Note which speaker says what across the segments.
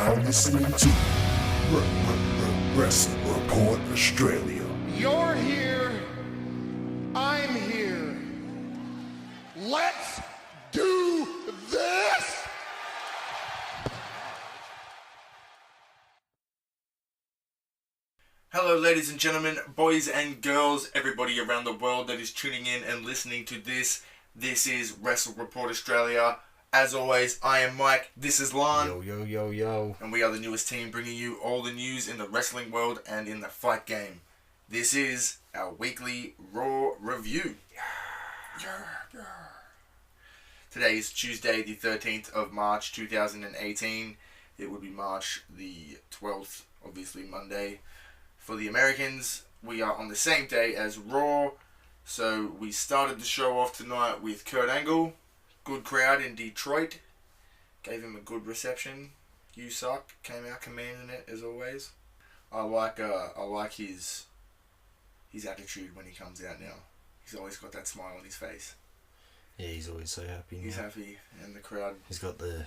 Speaker 1: now listening to Wrestle Report Australia.
Speaker 2: You're here. I'm here. Let's do this!
Speaker 3: Hello ladies and gentlemen, boys and girls, everybody around the world that is tuning in and listening to this. This is Wrestle Report Australia. As always, I am Mike, this is Lon.
Speaker 4: Yo.
Speaker 3: And we are the newest team bringing you all the news in the wrestling world and in the fight game. This is our weekly Raw review. Today is Tuesday the 13th of March 2018. It would be March the 12th, obviously Monday. For the Americans, we are on the same day as Raw. So we started the show off tonight with Kurt Angle. Good crowd in Detroit. Gave him a good reception. You Suck came out commanding it as always. I like his attitude when he comes out now. He's always got that smile on his face.
Speaker 4: Yeah, he's always so happy.
Speaker 3: He's happy, and the crowd.
Speaker 4: He's got the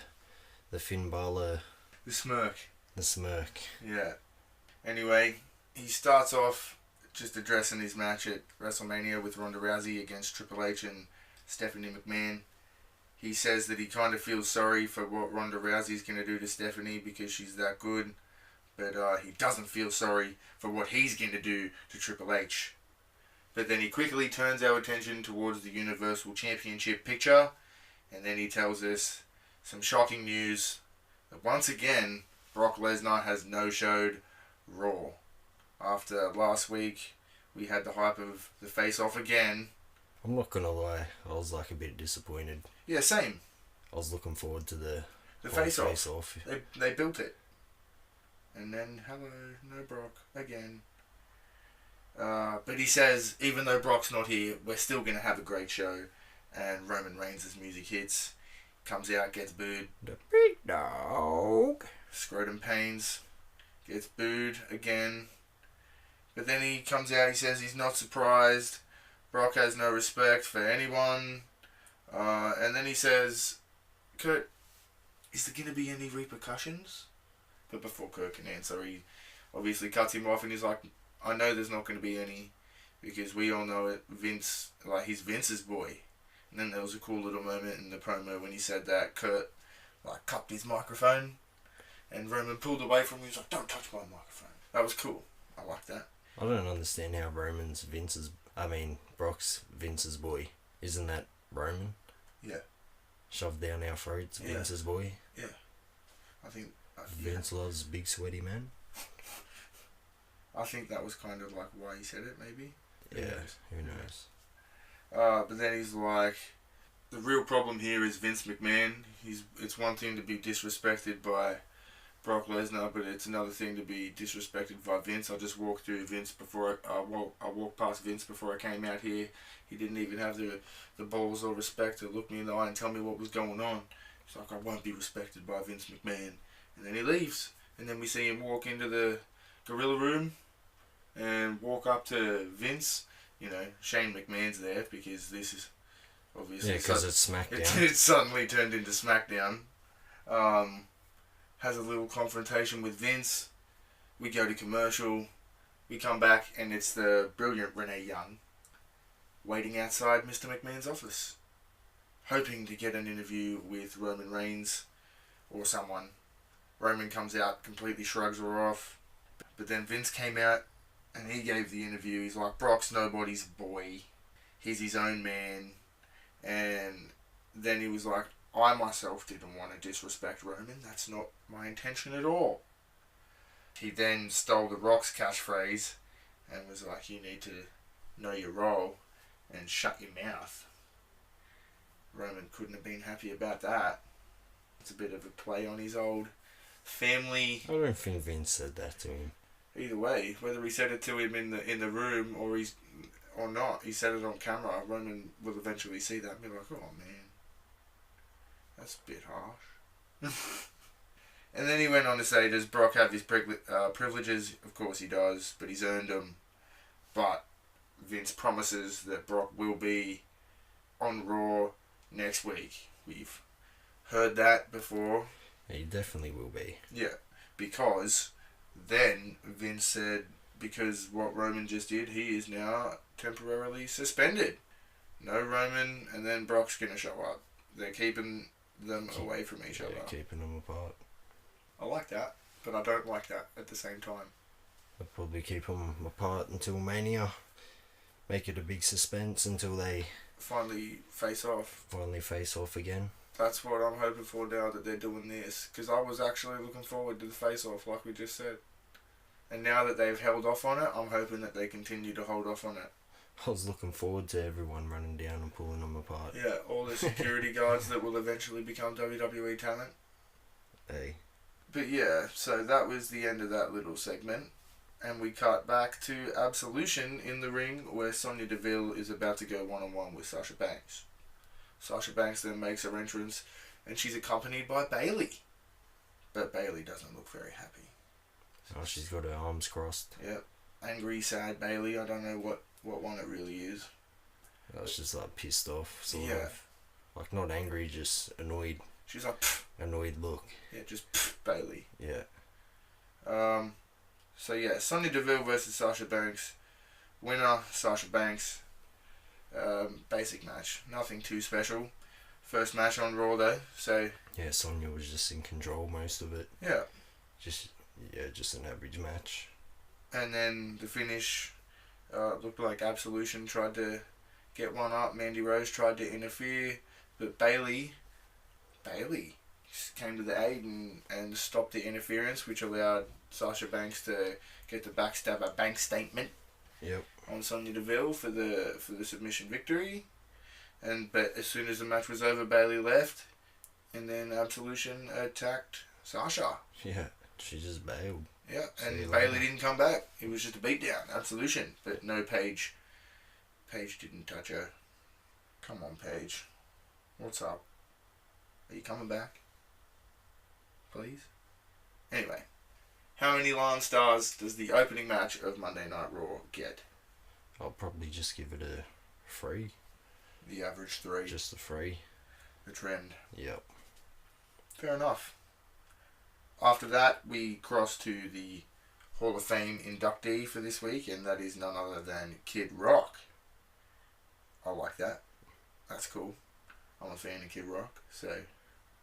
Speaker 4: Finn Balor.
Speaker 3: The smirk.
Speaker 4: The smirk.
Speaker 3: Yeah. Anyway, he starts off just addressing his match at WrestleMania with Ronda Rousey against Triple H and Stephanie McMahon. He says that he kind of feels sorry for what Ronda Rousey's going to do to Stephanie because she's that good. But he doesn't feel sorry for what he's going to do to Triple H. But then he quickly turns our attention towards the Universal Championship picture. And then he tells us some shocking news that once again, Brock Lesnar has no-showed Raw. After last week, we had the hype of the face-off again.
Speaker 4: I'm not gonna lie, I was like a bit disappointed.
Speaker 3: Yeah, same.
Speaker 4: I was looking forward to the
Speaker 3: face-off. They built it. And then, hello, no Brock, again. But he says, even though Brock's not here, we're still going to have a great show. And Roman Reigns' music hits. Comes out, gets booed.
Speaker 4: The big dog.
Speaker 3: Scrotum pains. Gets booed again. But then he comes out, he says he's not surprised. Brock has no respect for anyone. And then he says, Kurt, is there going to be any repercussions? But before Kurt can answer, he obviously cuts him off and he's like, I know there's not going to be any because we all know it. Vince, like he's Vince's boy. And then there was a cool little moment in the promo when he said that. Kurt like cupped his microphone and Roman pulled away from him. He was like, don't touch my microphone. That was cool. I like that.
Speaker 4: I don't understand how Brock's Vince's boy. Isn't that Roman?
Speaker 3: Yeah.
Speaker 4: Shoved down our throats, Vince's boy.
Speaker 3: Yeah. I think...
Speaker 4: Vince loves big sweaty man.
Speaker 3: I think that was kind of like why he said it, maybe.
Speaker 4: Who knows?
Speaker 3: But then he's like, the real problem here is Vince McMahon. It's one thing to be disrespected by Brock Lesnar, but it's another thing to be disrespected by Vince. I just walked through Vince before I walked past Vince before I came out here. He didn't even have the balls or respect to look me in the eye and tell me what was going on. It's like, I won't be respected by Vince McMahon. And then he leaves. And then we see him walk into the gorilla room and walk up to Vince. You know, Shane McMahon's there because this is obviously...
Speaker 4: Yeah, because it's SmackDown.
Speaker 3: It suddenly turned into SmackDown. Has a little confrontation with Vince. We go to commercial. We come back and it's the brilliant Renee Young waiting outside Mr. McMahon's office, hoping to get an interview with Roman Reigns or someone. Roman comes out, completely shrugs her off. But then Vince came out and he gave the interview. He's like, Brock's nobody's boy. He's his own man. And then he was like, I myself didn't want to disrespect Roman. That's not my intention at all. He then stole The Rock's catchphrase and was like, you need to know your role and shut your mouth. Roman couldn't have been happy about that. It's a bit of a play on his old family.
Speaker 4: I don't think Vince said that to him.
Speaker 3: Either way, whether he said it to him in the room or not, he said it on camera. Roman will eventually see that and be like, oh man, that's a bit harsh. And then he went on to say, does Brock have his privileges? Of course he does, but he's earned them. But Vince promises that Brock will be on Raw next week. We've heard that before.
Speaker 4: He definitely will be.
Speaker 3: Yeah. because then Vince said, because what Roman just did, he is now temporarily suspended. No Roman, and then Brock's going to show up. They're keeping them away from each other.
Speaker 4: Keeping them apart.
Speaker 3: I like that, but I don't like that at the same time.
Speaker 4: They'll probably keep them apart until Mania. Make it a big suspense until they
Speaker 3: Finally face off
Speaker 4: again.
Speaker 3: That's what I'm hoping for now that they're doing this, because I was actually looking forward to the face off, like we just said. And now that they've held off on it, I'm hoping that they continue to hold off on it.
Speaker 4: I was looking forward to everyone running down and pulling them apart.
Speaker 3: Yeah, all the security guards that will eventually become WWE talent.
Speaker 4: Hey.
Speaker 3: But yeah, so that was the end of that little segment. And we cut back to Absolution in the ring, where Sonya Deville is about to go one-on-one with Sasha Banks. Sasha Banks then makes her entrance, and she's accompanied by Bayley. But Bayley doesn't look very happy.
Speaker 4: Oh, she's got her arms crossed.
Speaker 3: Yep. Angry, sad Bayley. I don't know what one it really is.
Speaker 4: It's just like pissed off, sort
Speaker 3: Yeah.
Speaker 4: of. Like not angry, just annoyed.
Speaker 3: She's like, pfft.
Speaker 4: Annoyed look.
Speaker 3: Yeah, just pfft, Bayley.
Speaker 4: Yeah.
Speaker 3: So yeah, Sonya Deville versus Sasha Banks. Winner, Sasha Banks. Basic match. Nothing too special. First match on Raw though, so...
Speaker 4: Yeah, Sonya was just in control most of it.
Speaker 3: Yeah.
Speaker 4: Just an average match.
Speaker 3: And then the finish looked like Absolution tried to get one up. Mandy Rose tried to interfere, but Bayley came to the aid and stopped the interference, which allowed Sasha Banks to get the backstabber bank statement.
Speaker 4: Yep.
Speaker 3: On Sonya Deville for the submission victory. But as soon as the match was over, Bayley left, and then Absolution attacked Sasha.
Speaker 4: Yeah, she just bailed.
Speaker 3: Yeah,
Speaker 4: See you
Speaker 3: and
Speaker 4: later.
Speaker 3: Bayley didn't come back. It was just a beatdown. Absolution. But no Paige. Paige didn't touch her. Come on, Paige. What's up? Are you coming back? Please? Anyway. How many Lawn Stars does the opening match of Monday Night Raw get?
Speaker 4: I'll probably just give it a 3.
Speaker 3: The average 3.
Speaker 4: Just a 3.
Speaker 3: The trend.
Speaker 4: Yep.
Speaker 3: Fair enough. After that, we cross to the Hall of Fame inductee for this week, and that is none other than Kid Rock. I like that. That's cool. I'm a fan of Kid Rock. So,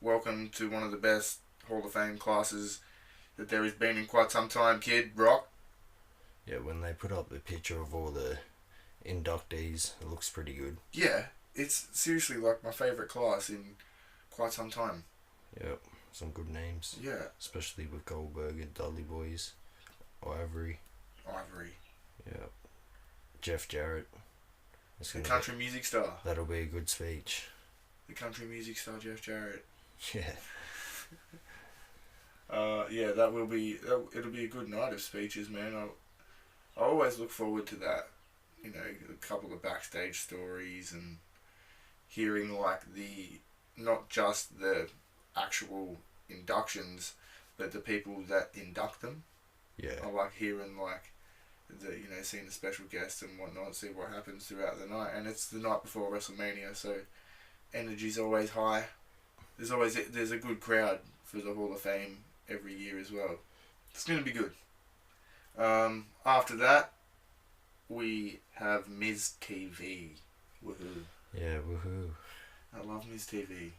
Speaker 3: welcome to one of the best Hall of Fame classes that there has been in quite some time, Kid Rock.
Speaker 4: Yeah, when they put up the picture of all the inductees, it looks pretty good.
Speaker 3: Yeah, it's seriously like my favourite class in quite some time.
Speaker 4: Yep, some good names.
Speaker 3: Yeah.
Speaker 4: Especially with Goldberg and Dudley Boys. Ivory. Yep. Jeff Jarrett.
Speaker 3: The country music star.
Speaker 4: That'll be a good speech.
Speaker 3: The country music star Jeff Jarrett.
Speaker 4: Yeah.
Speaker 3: Yeah, it'll be a good night of speeches, man. I always look forward to that. You know, a couple of backstage stories and hearing like not just the actual inductions, but the people that induct them.
Speaker 4: Yeah.
Speaker 3: I like hearing like seeing the special guests and whatnot, see what happens throughout the night. And it's the night before WrestleMania, so energy's always high. There's a good crowd for the Hall of Fame every year as well. It's going to be good. After that, we have Miz TV. Woohoo.
Speaker 4: Yeah, woohoo.
Speaker 3: I love Miz TV.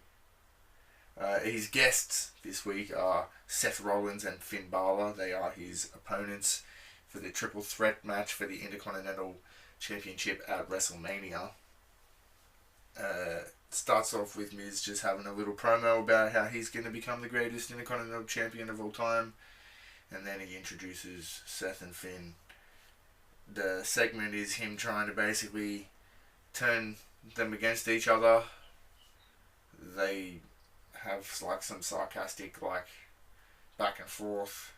Speaker 3: His guests this week are Seth Rollins and Finn Balor. They are his opponents for the triple threat match for the Intercontinental Championship at WrestleMania. Starts off with Miz just having a little promo about how he's going to become the greatest Intercontinental Champion of all time. And then he introduces Seth and Finn. The segment is him trying to basically turn them against each other. They have like some sarcastic like back and forth.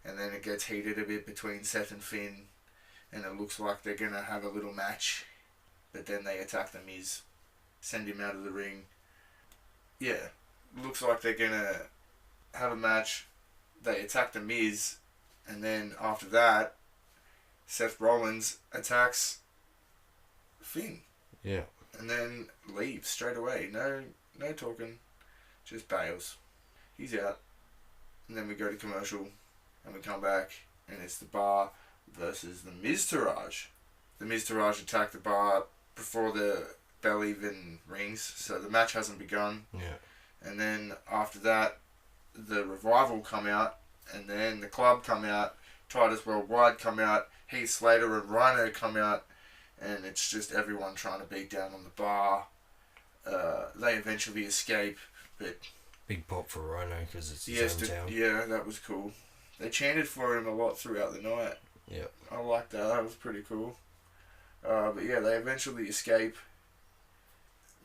Speaker 3: And then it gets heated a bit between Seth and Finn. And it looks like they're going to have a little match. But then they attack the Miz. Send him out of the ring. Yeah. Looks like they're going to have a match. They attack the Miz. And then after that, Seth Rollins attacks Finn.
Speaker 4: Yeah.
Speaker 3: And then leaves straight away. No talking. Just bails. He's out. and then we go to commercial, and we come back, and it's the Bar versus the Miz-Taraj. The Miz-Taraj attacked the Bar before the bell even rings, so the match hasn't begun.
Speaker 4: Yeah.
Speaker 3: And then after that, the Revival come out, and then the Club come out, Titus Worldwide come out, Heath Slater and Rhino come out, and it's just everyone trying to beat down on the Bar. They eventually escape, but
Speaker 4: Big pop for Rhino because it's his hometown.
Speaker 3: yeah, that was cool. They chanted for him a lot throughout the night.
Speaker 4: Yeah.
Speaker 3: I liked that. That was pretty cool. But yeah, they eventually escape.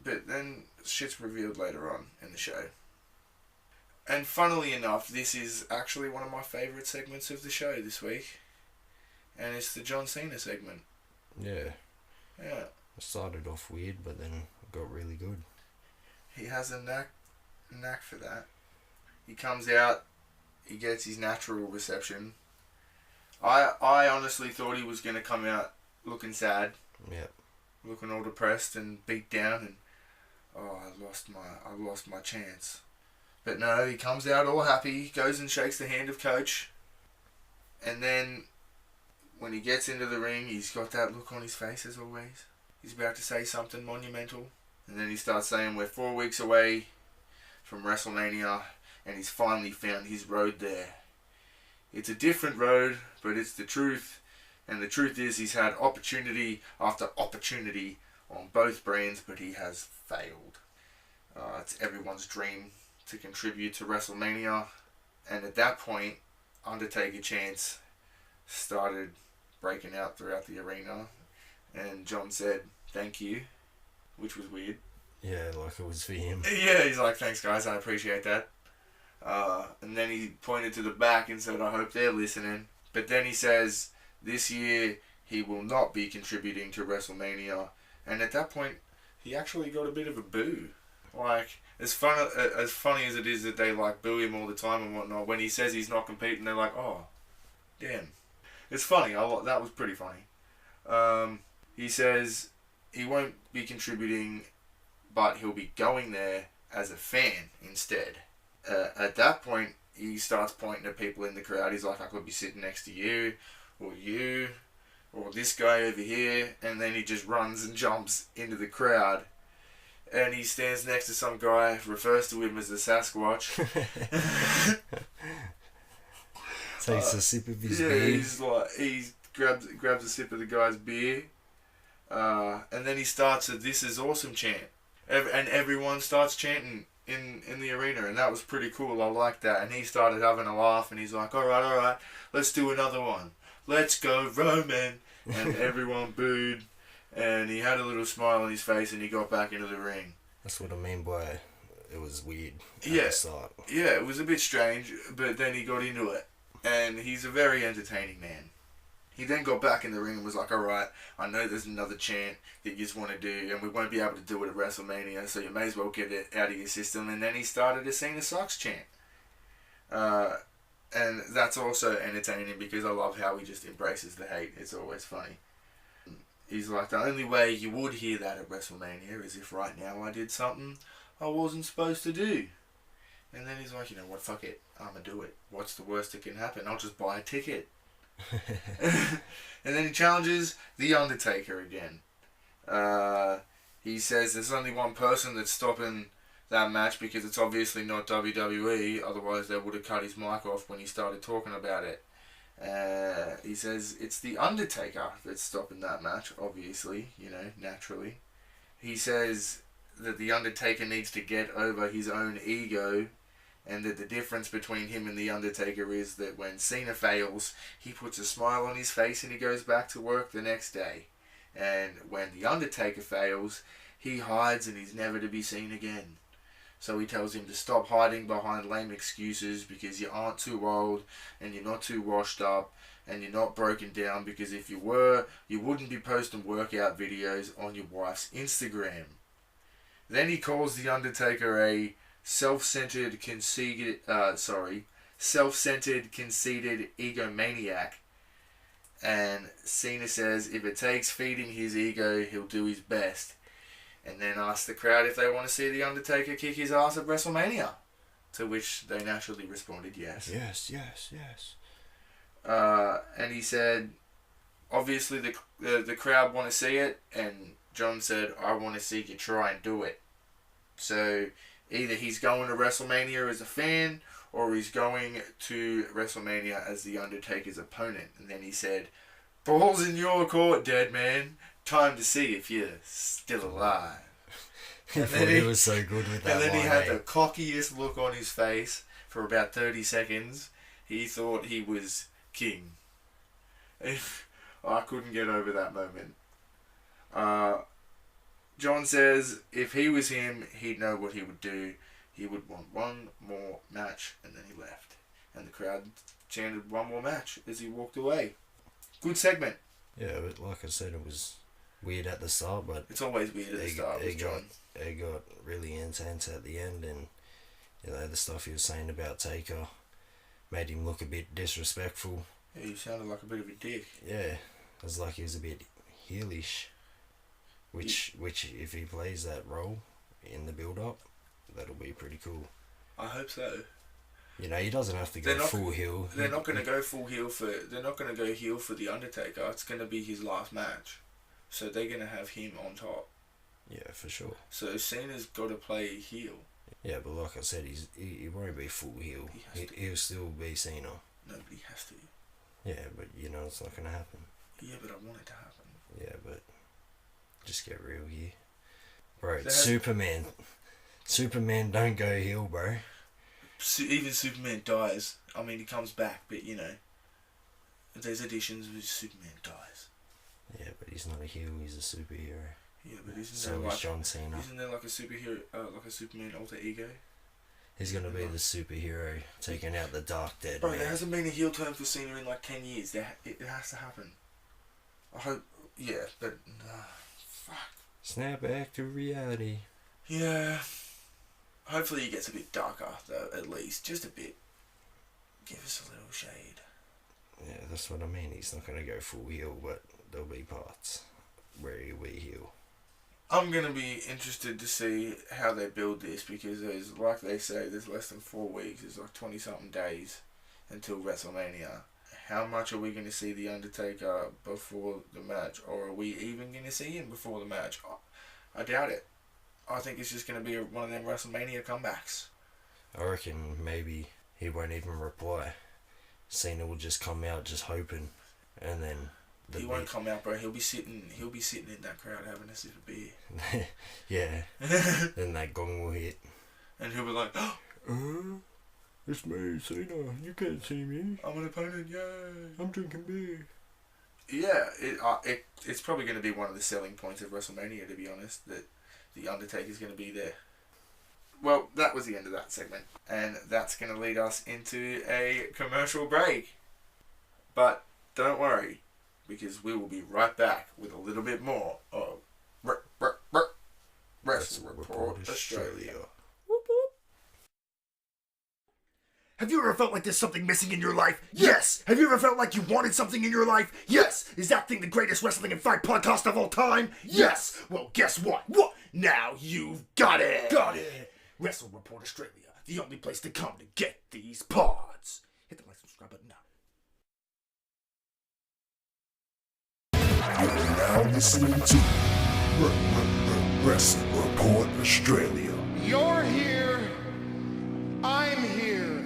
Speaker 3: But then shit's revealed later on in the show. And funnily enough, this is actually one of my favourite segments of the show this week. And it's the John Cena segment.
Speaker 4: Yeah.
Speaker 3: Yeah.
Speaker 4: It started off weird, but then it got really good.
Speaker 3: He has a knack for that. He comes out, he gets his natural reception. I honestly thought he was going to come out looking sad.
Speaker 4: Yeah.
Speaker 3: Looking all depressed and beat down and I lost my chance. But no, he comes out all happy, goes and shakes the hand of Coach. And then when he gets into the ring, he's got that look on his face as always. He's about to say something monumental. And then he starts saying we're 4 weeks away from WrestleMania and he's finally found his road there. It's a different road, but it's the truth. And the truth is he's had opportunity after opportunity on both brands, but he has failed. It's everyone's dream to contribute to WrestleMania. And at that point, Undertaker chants started breaking out throughout the arena. And John said, thank you, which was weird.
Speaker 4: Yeah, like it was for him.
Speaker 3: Yeah, he's like, thanks guys, I appreciate that. And then he pointed to the back and said, I hope they're listening. But then he says, this year he will not be contributing to WrestleMania. And at that point, he actually got a bit of a boo. Like, as funny as it is that they like boo him all the time and whatnot, when he says he's not competing, they're like, oh, damn. It's funny. That was pretty funny. He says he won't be contributing, but he'll be going there as a fan instead. At that point, he starts pointing at people in the crowd. He's like, I could be sitting next to you, or this guy over here. And then he just runs and jumps into the crowd. And he stands next to some guy, refers to him as the Sasquatch.
Speaker 4: Takes a sip of his
Speaker 3: yeah,
Speaker 4: beer.
Speaker 3: he grabs a sip of the guy's beer. And then he starts a "This is awesome" chant. And everyone starts chanting in the arena, and that was pretty cool. I liked that. And he started having a laugh, and he's like, all right, let's do another one. Let's go Roman. And everyone booed, and he had a little smile on his face, and he got back into the ring.
Speaker 4: That's what I mean by it was weird at
Speaker 3: Yeah.
Speaker 4: the start.
Speaker 3: Yeah, it was a bit strange, but then he got into it. And he's a very entertaining man. He then got back in the ring and was like, alright, I know there's another chant that you just want to do, and we won't be able to do it at WrestleMania, so you may as well get it out of your system. And then he started a CENA Sucks chant. And that's also entertaining because I love how he just embraces the hate. It's always funny. He's like, the only way you would hear that at WrestleMania is if right now I did something I wasn't supposed to do. And then he's like, you know what, fuck it, I'm gonna do it. What's the worst that can happen? I'll just buy a ticket. And then he challenges The Undertaker again. He says there's only one person that's stopping that match because it's obviously not WWE, otherwise they would have cut his mic off when he started talking about it. He says it's The Undertaker that's stopping that match, obviously, naturally. He says that The Undertaker needs to get over his own ego, and that the difference between him and The Undertaker is that when Cena fails, he puts a smile on his face and he goes back to work the next day. And when The Undertaker fails, he hides and he's never to be seen again. So he tells him to stop hiding behind lame excuses because you aren't too old and you're not too washed up and you're not broken down, because if you were, you wouldn't be posting workout videos on your wife's Instagram. Then he calls The Undertaker a self-centered, conceited egomaniac. And Cena says if it takes feeding his ego, he'll do his best. And then asks the crowd if they want to see The Undertaker kick his ass at WrestleMania. To which they naturally responded yes.
Speaker 4: Yes, yes, yes.
Speaker 3: And he said, obviously the crowd want to see it, and John said, I want to see you try and do it. So either he's going to WrestleMania as a fan, or he's going to WrestleMania as The Undertaker's opponent. And then he said, ball's in your court, dead man. Time to see if you're still alive.
Speaker 4: I thought he was so good with that.
Speaker 3: And then
Speaker 4: line,
Speaker 3: he had the cockiest look on his face for about 30 seconds. He thought he was king. I couldn't get over that moment. John says if he was him, he'd know what he would do. He would want one more match, and then he left. And the crowd chanted one more match as he walked away. Good segment.
Speaker 4: Yeah, but like I said, it was weird at the start, but
Speaker 3: it's always weird at the start with John.
Speaker 4: It got really intense at the end, and you know the stuff he was saying about Taker made him look a bit disrespectful.
Speaker 3: Yeah, he sounded like a bit of a dick.
Speaker 4: Yeah, it was like he was a bit heelish. Which if he plays that role in the build-up, that'll be pretty cool.
Speaker 3: I hope so.
Speaker 4: You know, he doesn't have to go full heel.
Speaker 3: They're not going to go full heel for. They're not going to go heel for the Undertaker. It's going to be his last match, so they're going to have him on top.
Speaker 4: Yeah, for sure.
Speaker 3: So Cena's got to play heel.
Speaker 4: Yeah, but like I said, he won't be full heel. He'll still be Cena.
Speaker 3: Nobody has to.
Speaker 4: Yeah, but you know it's not going to happen.
Speaker 3: Yeah, but I want it to happen.
Speaker 4: Yeah, but just get real here, bro. Superman don't go heel, bro.
Speaker 3: Even Superman dies. I mean, he comes back, but you know, there's additions where Superman dies.
Speaker 4: Yeah, but he's not a heel. He's a superhero.
Speaker 3: Yeah, but isn't
Speaker 4: so
Speaker 3: there like
Speaker 4: John Cena?
Speaker 3: Isn't there like a superhero, like a Superman alter ego?
Speaker 4: He's gonna be the superhero taking out the dark dead.
Speaker 3: Bro,
Speaker 4: man.
Speaker 3: there hasn't been a heel turn for Cena in like 10 years. It has to happen. I hope. Yeah, but fuck.
Speaker 4: Snap back to reality.
Speaker 3: Yeah. Hopefully he gets a bit darker, though, at least. Just a bit. Give us a little shade.
Speaker 4: Yeah, that's what I mean. He's not going to go full heel, but there'll be parts where he'll be heel.
Speaker 3: I'm going to be interested to see how they build this, because there's, like they say, there's less than 4 weeks. There's like 20-something days until WrestleMania. How much are we going to see The Undertaker before the match? Or are we even going to see him before the match? I doubt it. I think it's just going to be one of them WrestleMania comebacks.
Speaker 4: I reckon maybe he won't even reply. Cena will just come out just hoping, and then
Speaker 3: he won't come out, bro. He'll be sitting in that crowd having a sip of beer.
Speaker 4: Yeah. Then that gong will hit,
Speaker 3: and he'll be like,
Speaker 4: "It's me, Cena. You can't see me.
Speaker 3: I'm an opponent. Yay!
Speaker 4: I'm drinking beer."
Speaker 3: Yeah, it's probably going to be one of the selling points of WrestleMania, to be honest, that The Undertaker's going to be there. Well, that was the end of that segment. And that's going to lead us into a commercial break. But don't worry, because we will be right back with a little bit more of Wrestle Report Australia.
Speaker 1: Have you ever felt like there's something missing in your life? Yes! Have you ever felt like you wanted something in your life? Yes! Is that thing the greatest wrestling and fight podcast of all time? Yes! Well, guess what? What? Now you've got it! Got it! Wrestle Report Australia, the only place to come to get these pods. Hit the like and subscribe button now. You're now listening to Wrestle Report Australia.
Speaker 2: You're here. I'm here.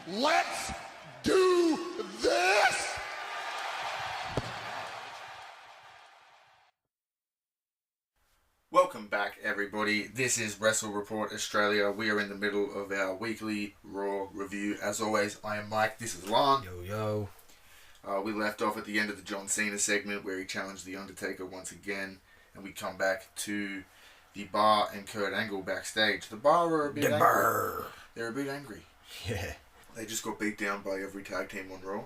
Speaker 2: Let's do this!
Speaker 3: Welcome back, everybody. This is Wrestle Report Australia. We are in the middle of our weekly Raw review. As always, I am Mike. This is Lon.
Speaker 4: Yo.
Speaker 3: We left off at the end of the John Cena segment where he challenged The Undertaker once again. And we come back to the Bar and Kurt Angle backstage. The Bar are a bit angry. They're a bit angry.
Speaker 4: Yeah.
Speaker 3: They just got beat down by every tag team on Raw.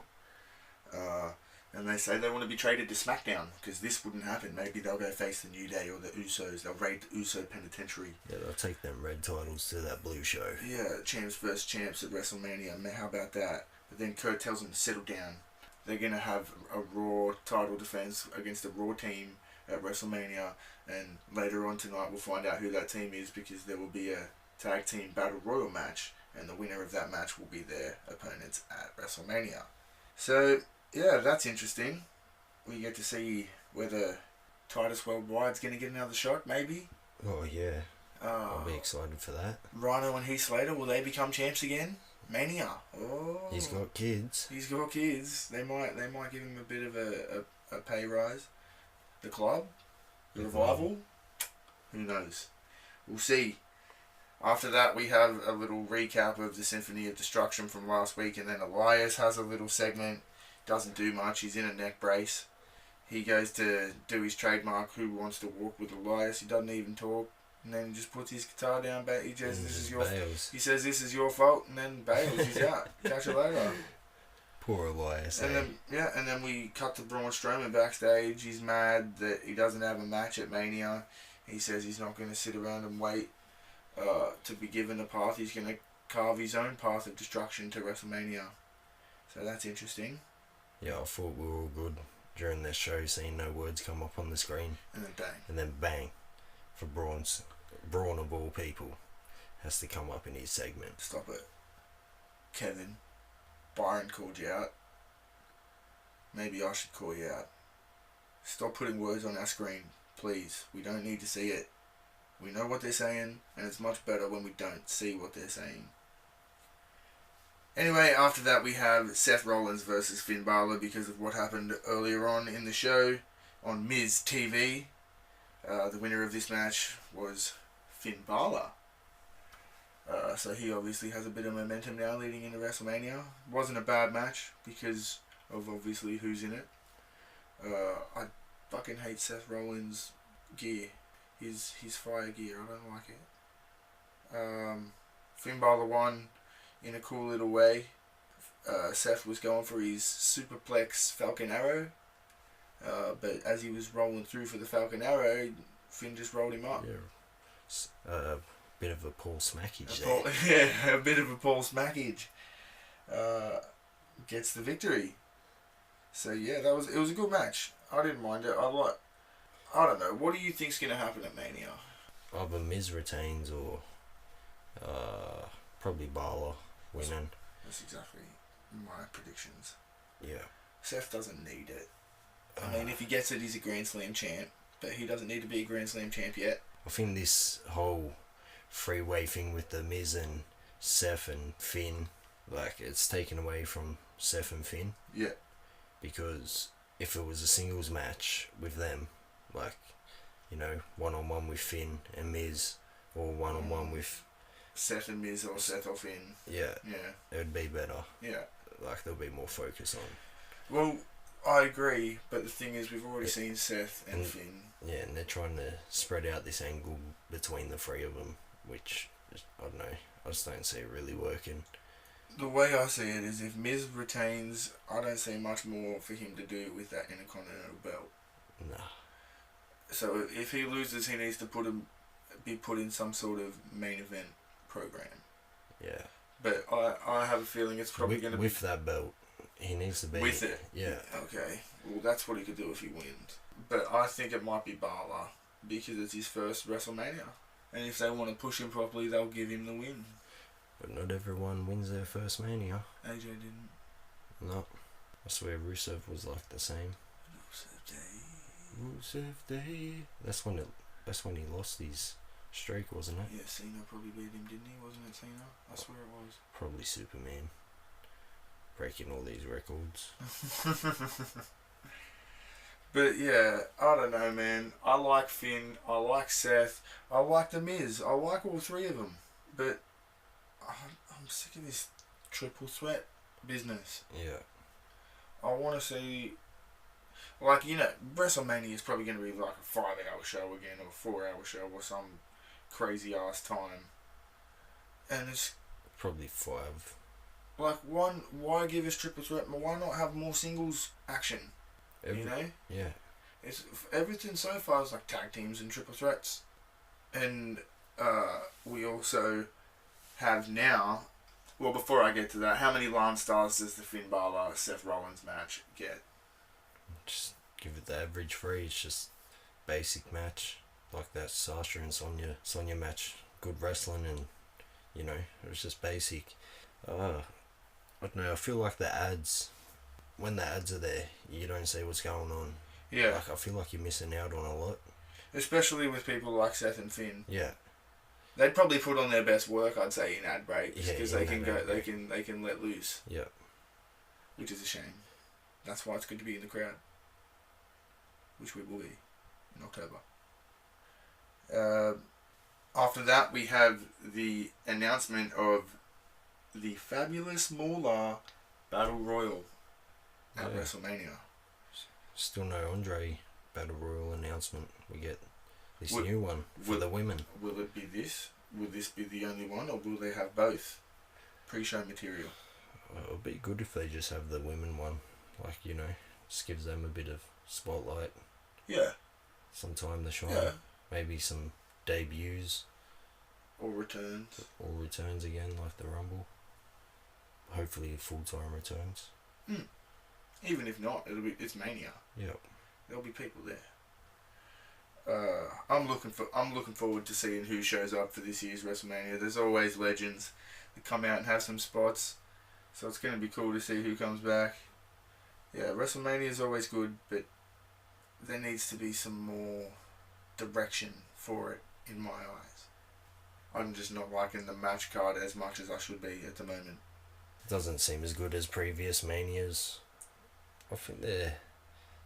Speaker 3: And they say they want to be traded to SmackDown because this wouldn't happen. Maybe they'll go face the New Day or the Usos. They'll raid the Uso Penitentiary.
Speaker 4: Yeah, they'll take them red titles to that blue show.
Speaker 3: Yeah, champs versus champs at WrestleMania. Man, how about that? But then Kurt tells them to settle down. They're going to have a Raw title defense against a Raw team at WrestleMania. And later on tonight we'll find out who that team is because there will be a Tag Team Battle Royal match, and the winner of that match will be their opponents at WrestleMania. So, yeah, that's interesting. We get to see whether Titus Worldwide's going to get another shot, maybe.
Speaker 4: Oh, yeah. I'll be excited for that.
Speaker 3: Rhino and Heath Slater, will they become champs again? Mania. Oh.
Speaker 4: He's got kids.
Speaker 3: He's got kids. They might give him a bit of a pay rise. The club? The revival? Who knows? We'll see. After that, we have a little recap of the Symphony of Destruction from last week, and then Elias has a little segment. Doesn't do much. He's in a neck brace. He goes to do his trademark, Who Wants to Walk with Elias. He doesn't even talk. And then he just puts his guitar down. He says, He says, this is your fault, and then bails. He's out. Catch you later.
Speaker 4: Poor Elias.
Speaker 3: And then we cut to Braun Strowman backstage. He's mad that he doesn't have a match at Mania. He says he's not going to sit around and wait to be given a path. He's going to carve his own path of destruction to WrestleMania. So that's interesting.
Speaker 4: Yeah, I thought we were all good during this show, seeing no words come up on the screen.
Speaker 3: And then
Speaker 4: bang. For Braun of all people has to come up in his segment.
Speaker 3: Stop it. Kevin, Byron called you out. Maybe I should call you out. Stop putting words on our screen, please. We don't need to see it. We know what they're saying, and it's much better when we don't see what they're saying. Anyway, after that we have Seth Rollins versus Finn Balor because of what happened earlier on in the show on Miz TV. The winner of this match was Finn Balor. So he obviously has a bit of momentum now leading into WrestleMania. Wasn't a bad match because of obviously who's in it. I fucking hate Seth Rollins' gear. His fire gear. I don't like it. Finn Balor won in a cool little way. Seth was going for his superplex Falcon Arrow. But as he was rolling through for the Falcon Arrow, Finn just rolled him up.
Speaker 4: Yeah. A bit of a Paul Smackage there.
Speaker 3: Yeah, a bit of a Paul Smackage. Gets the victory. So yeah, it was a good match. I didn't mind it. I don't know. What do you think's gonna happen at Mania?
Speaker 4: Either Miz retains or probably Balor winning.
Speaker 3: That's exactly my predictions.
Speaker 4: Yeah.
Speaker 3: Seth doesn't need it. I mean, if he gets it, he's a Grand Slam champ. But he doesn't need to be a Grand Slam champ yet.
Speaker 4: I think this whole three-way thing with the Miz and Seth and Finn, like, it's taken away from Seth and Finn.
Speaker 3: Yeah.
Speaker 4: Because if it was a singles match with them, like, you know, one-on-one with Finn and Miz, or one-on-one with
Speaker 3: Seth and Miz or Seth or Finn.
Speaker 4: Yeah.
Speaker 3: Yeah.
Speaker 4: It would be better.
Speaker 3: Yeah.
Speaker 4: Like, there'll be more focus on.
Speaker 3: Well, I agree, but the thing is, we've already seen Seth and Finn.
Speaker 4: Yeah, and they're trying to spread out this angle between the three of them, which, I don't know, I just don't see it really working.
Speaker 3: The way I see it is, if Miz retains, I don't see much more for him to do with that Intercontinental belt.
Speaker 4: Nah.
Speaker 3: So if he loses, he needs to be put in some sort of main event program.
Speaker 4: Yeah.
Speaker 3: But I have a feeling it's probably going to be...
Speaker 4: With that belt, he needs to be...
Speaker 3: With it?
Speaker 4: Yeah.
Speaker 3: Okay. Well, that's what he could do if he wins. But I think it might be Balor, because it's his first WrestleMania. And if they want to push him properly, they'll give him the win.
Speaker 4: But not everyone wins their first Mania.
Speaker 3: AJ didn't.
Speaker 4: No. I swear Rusev was like the same. Rusev Day. That's when he lost his streak, wasn't it?
Speaker 3: Yeah, CENA probably beat him, didn't he? Wasn't it CENA? I swear it was.
Speaker 4: Probably Superman. Breaking all these records.
Speaker 3: But yeah, I don't know, man. I like Finn. I like Seth. I like The Miz. I like all three of them. But I'm sick of this triple threat business.
Speaker 4: Yeah.
Speaker 3: I want to see... Like, you know, WrestleMania is probably going to be like a 5-hour show again, or a 4-hour show, or some crazy ass time. And it's...
Speaker 4: Probably 5.
Speaker 3: Like, why give us triple threat? Why not have more singles action? You know?
Speaker 4: Yeah.
Speaker 3: It's everything so far is like tag teams and triple threats. And we also have now... Well, before I get to that, how many Lance stars does the Finn Balor Seth Rollins match get?
Speaker 4: Just give it the average 3. It's just basic match. Like that Sasha and Sonya match. Good wrestling and You know, it was just basic. I don't know, I feel like the ads, when the ads are there, you don't see what's going on.
Speaker 3: Yeah.
Speaker 4: Like, I feel like you're missing out on a lot.
Speaker 3: Especially with people like Seth and Finn.
Speaker 4: Yeah.
Speaker 3: They'd probably put on their best work, I'd say, in ad breaks, because
Speaker 4: Yeah,
Speaker 3: they can go, they can let loose.
Speaker 4: Yeah.
Speaker 3: Which is a shame. That's why it's good to be in the crowd, which we will be in October. After that, we have the announcement of the Fabulous Moolah Battle Royal at WrestleMania.
Speaker 4: Still no Andre Battle Royal announcement. We get this new one for the women.
Speaker 3: Will it be this? Will this be the only one, or will they have both? Pre-show material.
Speaker 4: It would be good if they just have the women one. Like, you know, just gives them a bit of spotlight.
Speaker 3: Yeah.
Speaker 4: Some time to shine.
Speaker 3: Yeah.
Speaker 4: Maybe some debuts.
Speaker 3: Or returns.
Speaker 4: Or returns again, like the Rumble. Hopefully full-time returns.
Speaker 3: Even if not, it's Mania.
Speaker 4: Yep.
Speaker 3: There'll be people there. I'm looking forward to seeing who shows up for this year's WrestleMania. There's always legends that come out and have some spots, so it's going to be cool to see who comes back. Yeah, WrestleMania is always good, but there needs to be some more direction for it in my eyes. I'm just not liking the match card as much as I should be at the moment.
Speaker 4: It doesn't seem as good as previous Manias. I think they're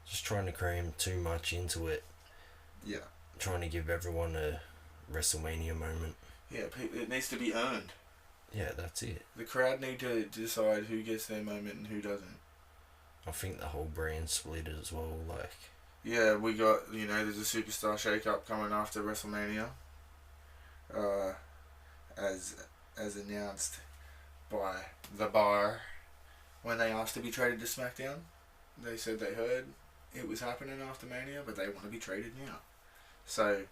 Speaker 4: just trying to cram too much into it.
Speaker 3: Yeah.
Speaker 4: Trying to give everyone a WrestleMania moment.
Speaker 3: Yeah, it needs to be earned.
Speaker 4: Yeah, that's it.
Speaker 3: The crowd need to decide who gets their moment and who doesn't.
Speaker 4: I think the whole brand split as well, like...
Speaker 3: Yeah, we got, there's a superstar shake-up coming after WrestleMania. As announced by The Bar. When they asked to be traded to SmackDown, they said they heard it was happening after Mania, but they want to be traded now. So,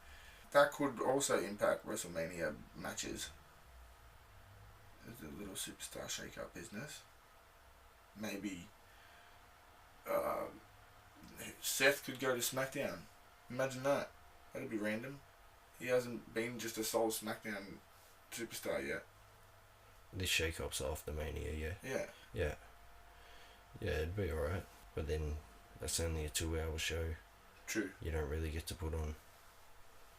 Speaker 3: that could also impact WrestleMania matches. It's a little superstar shake-up business. Maybe Seth could go to SmackDown. Imagine that. That'd be random. He hasn't been just a sole SmackDown superstar yet.
Speaker 4: This shake-up's after Mania, yeah.
Speaker 3: Yeah.
Speaker 4: Yeah. Yeah, it'd be alright. But then, that's only a 2-hour show.
Speaker 3: True.
Speaker 4: You don't really get to put on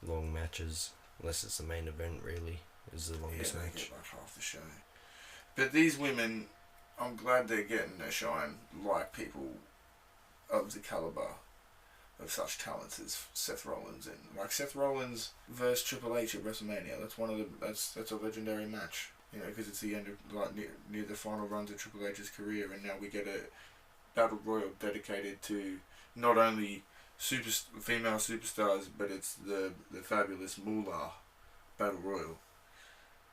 Speaker 4: long matches, unless it's the main event, really, is the longest match.
Speaker 3: Get like half the show. But these women, I'm glad they're getting a shine like people of the caliber of such talents as Seth Rollins, and like Seth Rollins versus Triple H at WrestleMania. That's a legendary match, because it's the end of near the final runs of Triple H's career, and now we get a battle royal dedicated to not only female superstars, but it's the Fabulous Moolah Battle Royal.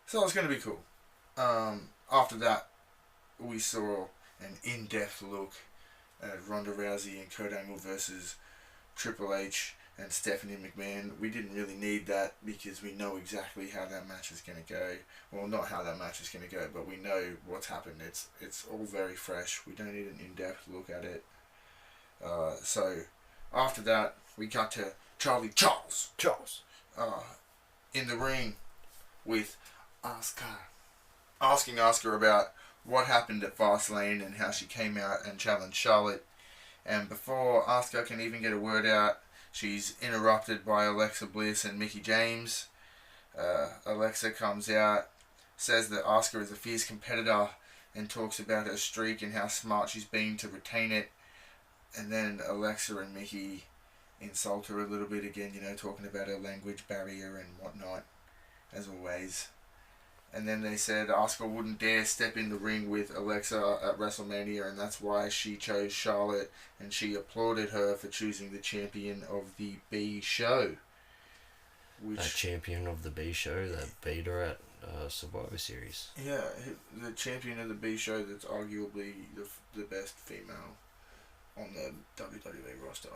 Speaker 3: So it's going to be cool. After that, we saw an in-depth look at Ronda Rousey and Kurt Angle versus Triple H and Stephanie McMahon. We didn't really need that because we know exactly how that match is going to go. Well, not how that match is going to go, but we know what's happened. It's all very fresh. We don't need an in-depth look at it. So after that, we got to Charles in the ring with Asuka, asking Asuka about what happened at Fastlane and how she came out and challenged Charlotte. And before Asuka can even get a word out, she's interrupted by Alexa Bliss and Mickie James. Alexa comes out, says that Asuka is a fierce competitor, and talks about her streak and how smart she's been to retain it. And then Alexa and Mickie insult her a little bit again, talking about her language barrier and whatnot, as always. And then they said Asuka wouldn't dare step in the ring with Alexa at WrestleMania, and that's why she chose Charlotte, and she applauded her for choosing the champion of the B show.
Speaker 4: That champion of the B show that beat her at Survivor Series.
Speaker 3: Yeah, the champion of the B show that's arguably the best female on the WWE roster.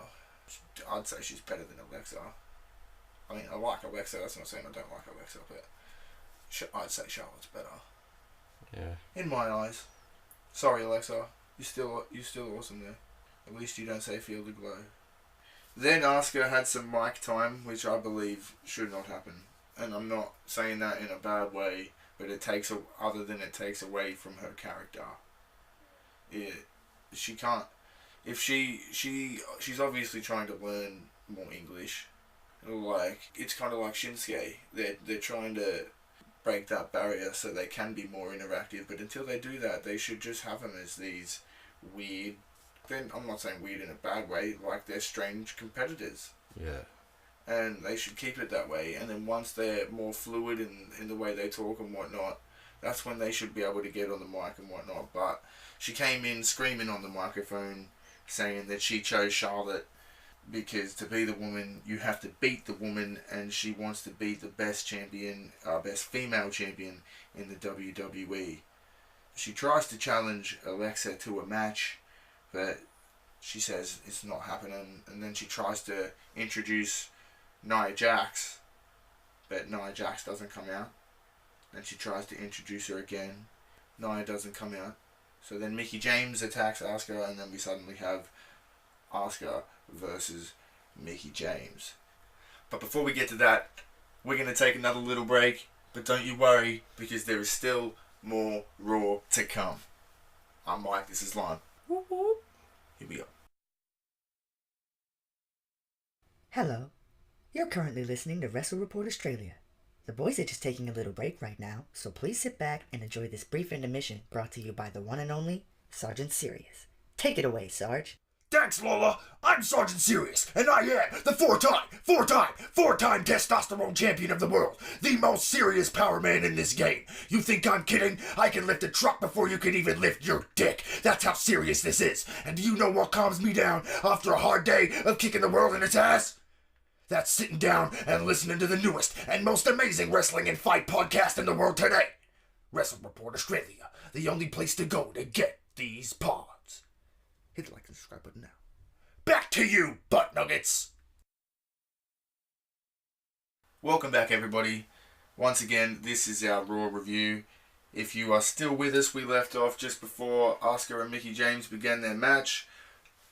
Speaker 3: I'd say she's better than Alexa. I mean, I like Alexa, that's not saying I don't like Alexa, but I'd say Charlotte's better.
Speaker 4: Yeah.
Speaker 3: In my eyes. Sorry, Alexa. You're still awesome there. At least you don't say feel the glow. Then Asuka had some mic time, which I believe should not happen. And I'm not saying that in a bad way, but it takes away from her character. She can't. If she's obviously trying to learn more English. Like, it's kind of like Shinsuke. They're trying to break that barrier so they can be more interactive. But until they do that, they should just have them as these weird. Then I'm not saying weird in a bad way. Like, they're strange competitors.
Speaker 4: Yeah.
Speaker 3: And they should keep it that way. And then once they're more fluid in the way they talk and whatnot, that's when they should be able to get on the mic and whatnot. But she came in screaming on the microphone, saying that she chose Charlotte because to be the woman, you have to beat the woman, and she wants to be the best champion, best female champion in the WWE. She tries to challenge Alexa to a match, but she says it's not happening. And then she tries to introduce Nia Jax, but Nia Jax doesn't come out. Then she tries to introduce her again. Nia doesn't come out. So then Mickie James attacks Asuka, and then we suddenly have Asuka versus Mickie James. But before we get to that, we're going to take another little break. But don't you worry, because there is still more Raw to come. I'm Mike, this is Lon. Whoop whoop. Here we go.
Speaker 5: Hello. You're currently listening to Wrestle Report Australia. The boys are just taking a little break right now, so please sit back and enjoy this brief intermission brought to you by the one and only Sergeant Sirius. Take it away, Sarge.
Speaker 1: Thanks, Lola. I'm Sergeant Sirius, and I am the four-time testosterone champion of the world. The most serious power man in this game. You think I'm kidding? I can lift a truck before you can even lift your dick. That's how serious this is. And do you know what calms me down after a hard day of kicking the world in its ass? That's sitting down and listening to the newest and most amazing wrestling and fight podcast in the world today. Wrestle Report Australia, the only place to go to get these pods. Hit the like and subscribe button now. Back to you, butt nuggets!
Speaker 3: Welcome back, everybody. Once again, this is our Raw review. If you are still with us, we left off just before Asuka and Mickie James began their match.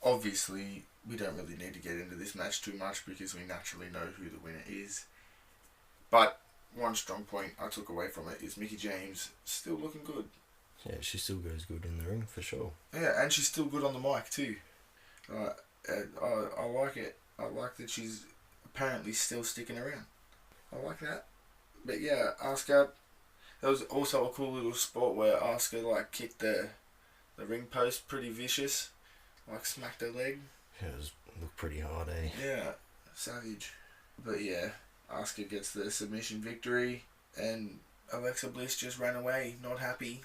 Speaker 3: Obviously, we don't really need to get into this match too much because we naturally know who the winner is. But one strong point I took away from it is Mickie James still looking good.
Speaker 4: Yeah, she still goes good in the ring, for sure.
Speaker 3: Yeah, and she's still good on the mic, too. I like it. I like that she's apparently still sticking around. I like that. But yeah, Asuka, there was also a cool little spot where Asuka, like, kicked the ring post pretty vicious. Like, smacked her leg.
Speaker 4: Yeah, it looked pretty hard, eh?
Speaker 3: Yeah, savage. But yeah, Asuka gets the submission victory, and Alexa Bliss just ran away, not happy,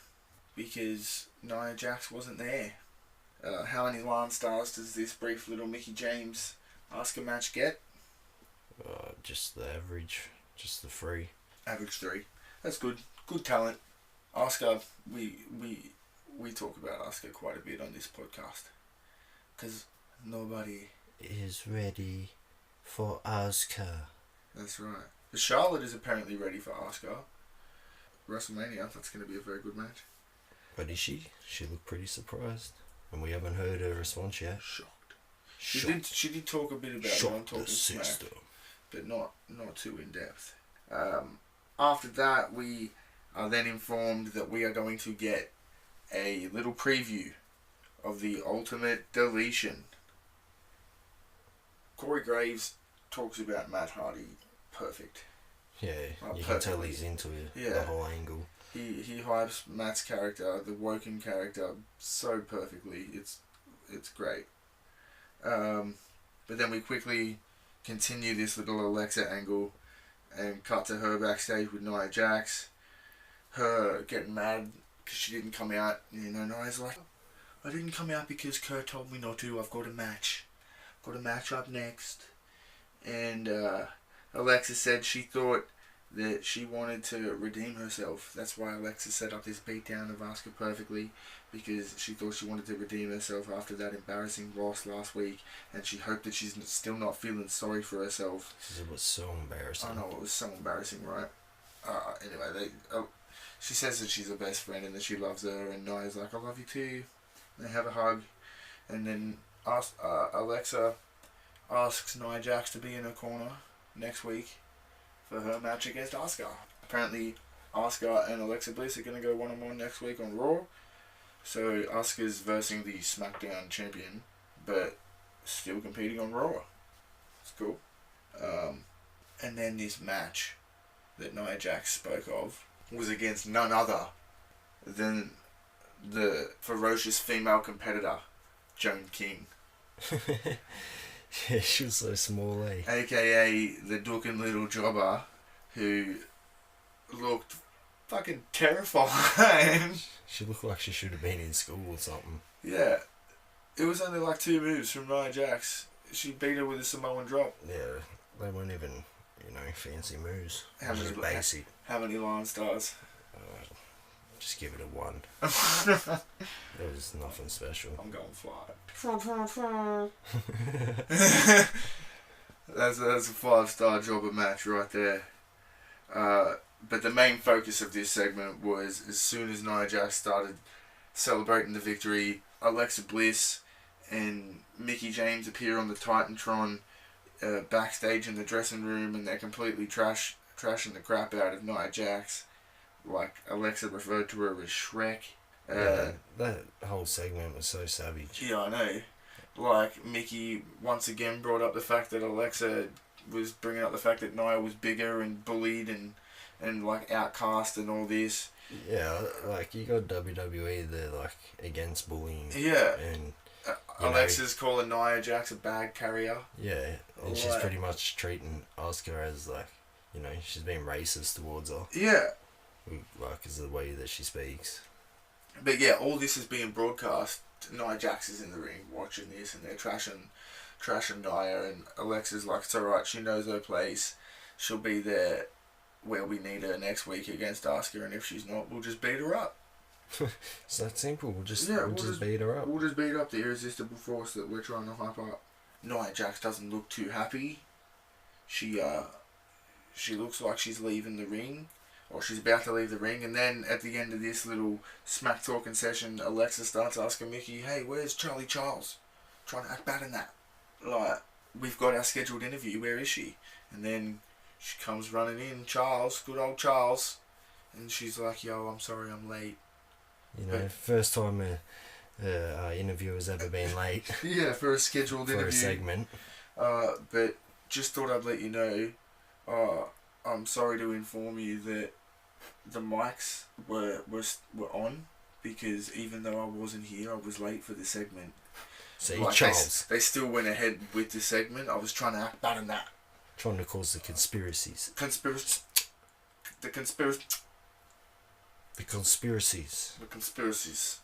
Speaker 3: because Nia Jax wasn't there. How many Lance stars does this brief little Mickie James Asuka match get?
Speaker 4: Just the average, just the 3.
Speaker 3: Average 3. That's good. Good talent. Asuka, we talk about Asuka quite a bit on this podcast, because nobody
Speaker 4: is ready for Asuka.
Speaker 3: That's right. The Charlotte is apparently ready for Asuka. WrestleMania, that's going to be a very good match.
Speaker 4: But is she? She looked pretty surprised. And we haven't heard her response yet.
Speaker 3: Shocked.
Speaker 4: Shocked.
Speaker 3: She did talk a bit about it on Talking Smack, but not too in depth. After that, we are then informed that we are going to get a little preview of the Ultimate Deletion. Corey Graves talks about Matt Hardy perfect.
Speaker 4: Yeah, you can tell he's into it,
Speaker 3: yeah.
Speaker 4: The whole angle.
Speaker 3: He hypes Matt's character, the Woken character, so perfectly. It's great. But then we quickly continue this little Alexa angle and cut to her backstage with Nia Jax. Her getting mad because she didn't come out. You know, Nia's like, I didn't come out because Kurt told me not to. I've got a match. Got a match up next. And Alexa said she thought that she wanted to redeem herself. That's why Alexa set up this beatdown of Asuka perfectly, because she thought she wanted to redeem herself after that embarrassing loss last week, and she hoped that she's still not feeling sorry for herself.
Speaker 4: It was so embarrassing.
Speaker 3: I know, it was so embarrassing, right? Anyway, she says that she's her best friend and that she loves her, and Nia's like, I love you too. They have a hug, and then Alexa asks Nia Jax to be in her corner next week for her match against Asuka. Apparently, Asuka and Alexa Bliss are going to go one-on-one next week on Raw. So Asuka's versing the SmackDown champion, but still competing on Raw. It's cool. And then this match that Nia Jax spoke of was against none other than the ferocious female competitor, Joan King.
Speaker 4: Yeah, she was so small, eh?
Speaker 3: AKA the Dookin' Little Jobber, who looked fucking terrifying.
Speaker 4: She looked like she should have been in school or something.
Speaker 3: Yeah. It was only like 2 moves from Nia Jax. She beat her with a Samoan drop.
Speaker 4: Yeah, they weren't even, fancy moves.
Speaker 3: How many,
Speaker 4: Just basic.
Speaker 3: how many Lion Stars?
Speaker 4: Just give it a 1. There was nothing special.
Speaker 3: I'm going fly. That's a 5-star jobber match right there. But the main focus of this segment was as soon as Nia Jax started celebrating the victory, Alexa Bliss and Mickie James appear on the Titantron backstage in the dressing room, and they're completely trashing the crap out of Nia Jax. Like Alexa referred to her as Shrek.
Speaker 4: That whole segment was so savage.
Speaker 3: Yeah, I know. Like, Mickie once again brought up the fact that Alexa was bringing up the fact that Nia was bigger and bullied and like outcast and all this.
Speaker 4: Yeah, like you got WWE, they're like against bullying.
Speaker 3: Yeah.
Speaker 4: And
Speaker 3: Alexa's calling Nia Jax a bag carrier.
Speaker 4: Yeah, and she's
Speaker 3: Like-
Speaker 4: pretty much treating Asuka as like, she's being racist towards her.
Speaker 3: Yeah.
Speaker 4: Like, is the way that she speaks.
Speaker 3: But yeah, all this is being broadcast. Nia Jax is in the ring watching this, and they're trashing Nia, and Alexa's like, it's alright, she knows her place. She'll be there where we need her next week against Asuka, and if she's not, we'll just beat her up.
Speaker 4: It's that simple. We'll just
Speaker 3: just
Speaker 4: beat her up.
Speaker 3: We'll just beat up the irresistible force that we're trying to hype up. Nia Jax doesn't look too happy. She looks like she's leaving the ring, or she's about to leave the ring, and then at the end of this little smack talking session, Alexa starts asking Mickie, "Hey, where's Charlie Charles? Trying to act bad in that. Like, we've got our scheduled interview. Where is she?" And then she comes running in, Charles, good old Charles, and she's like, "Yo, I'm sorry, I'm late."
Speaker 4: First time a interviewer's ever been late
Speaker 3: Yeah, for a scheduled
Speaker 4: for
Speaker 3: interview.
Speaker 4: a segment.
Speaker 3: But just thought I'd let you know. I'm sorry to inform you that the mics were on, because even though I wasn't here, I was late for the segment.
Speaker 4: See,
Speaker 3: Like,
Speaker 4: Charles
Speaker 3: They still went ahead with the segment. I was trying to act bad in that.
Speaker 4: trying to cause the conspiracies.
Speaker 3: The conspiracies.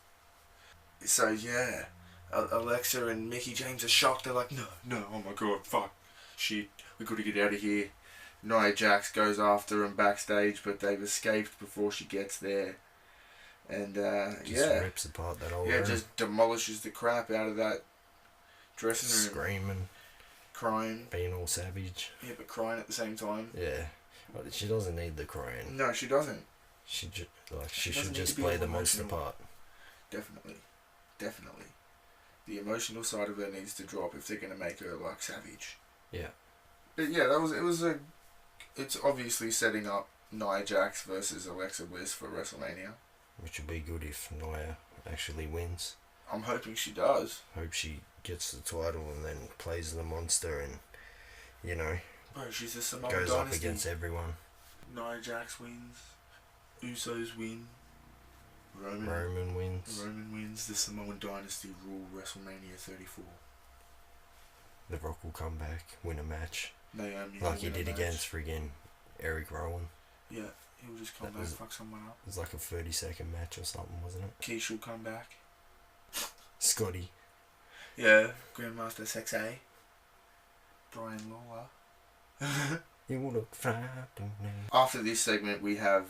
Speaker 3: So yeah, Alexa and Mickie James are shocked. They're like, no, oh my god, fuck, shit, we gotta get out of here. Nia Jax goes after them backstage, but they've escaped before she gets there. And
Speaker 4: Rips apart that old room.
Speaker 3: just demolishes the crap out of that dressing room.
Speaker 4: Screaming,
Speaker 3: Crying.
Speaker 4: being all savage.
Speaker 3: Yeah, but crying at the same time.
Speaker 4: Yeah, but she doesn't need the crying.
Speaker 3: No, she doesn't.
Speaker 4: She
Speaker 3: doesn't
Speaker 4: should
Speaker 3: need
Speaker 4: just
Speaker 3: to be
Speaker 4: play
Speaker 3: all
Speaker 4: the monster
Speaker 3: emotional.
Speaker 4: part.
Speaker 3: Definitely. The emotional side of her needs to drop if they're gonna make her like savage.
Speaker 4: Yeah.
Speaker 3: But yeah, it's obviously setting up Nia Jax versus Alexa Bliss for WrestleMania.
Speaker 4: Which would be good if Nia actually wins.
Speaker 3: I'm hoping she does.
Speaker 4: Hope she gets the title and then plays the monster and,
Speaker 3: Bro, she's a Samoan
Speaker 4: goes
Speaker 3: dynasty.
Speaker 4: up against everyone.
Speaker 3: Nia Jax wins. Usos win.
Speaker 4: Roman wins.
Speaker 3: Roman wins. The Samoan dynasty rule WrestleMania 34.
Speaker 4: The Rock will come back, win a match.
Speaker 3: Naomi
Speaker 4: Like he
Speaker 3: will win a
Speaker 4: did
Speaker 3: match.
Speaker 4: against friggin' Eric Rowan.
Speaker 3: Yeah, he'll just come
Speaker 4: That
Speaker 3: back
Speaker 4: was-
Speaker 3: and fuck someone up.
Speaker 4: It was like a 30-second match or something, wasn't it?
Speaker 3: Keisha will come back.
Speaker 4: Scotty.
Speaker 3: Yeah, Grandmaster Sexay. Brian Lawler.
Speaker 4: You wanna fly to me.
Speaker 3: After this segment, we have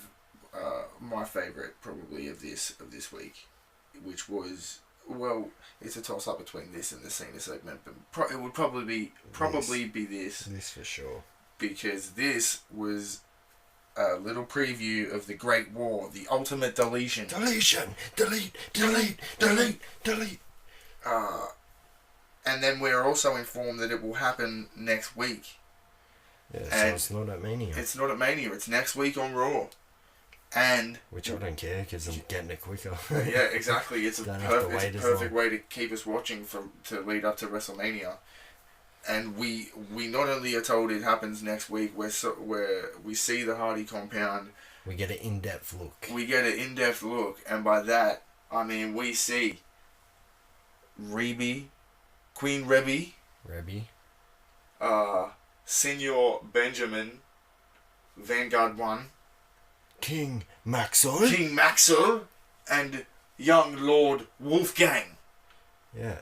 Speaker 3: my favourite probably of this week, which was, well, it's a toss up between this and the CENA segment, but it would probably be this,
Speaker 4: This for sure.
Speaker 3: because this was a little preview of the Great War, the ultimate deletion.
Speaker 4: Deletion! Delete! Delete! Delete! Delete!
Speaker 3: And then we're also informed that it will happen next week.
Speaker 4: Yeah, so
Speaker 3: And
Speaker 4: it's not at Mania.
Speaker 3: It's not at Mania, it's next week on Raw. And
Speaker 4: Which I don't care because I'm getting it quicker.
Speaker 3: yeah, exactly. It's a
Speaker 4: Don't have to
Speaker 3: perfect
Speaker 4: wait as long.
Speaker 3: way to keep us watching to lead up to WrestleMania. And we not only are told it happens next week, where we see the Hardy compound.
Speaker 4: We get an in-depth look.
Speaker 3: We get an in-depth look, and by that I mean we see Queen Rebby, Senor Benjamin, Vanguard 1,
Speaker 4: King Maxwell.
Speaker 3: King Maxwell, and young Lord Wolfgang.
Speaker 4: Yeah.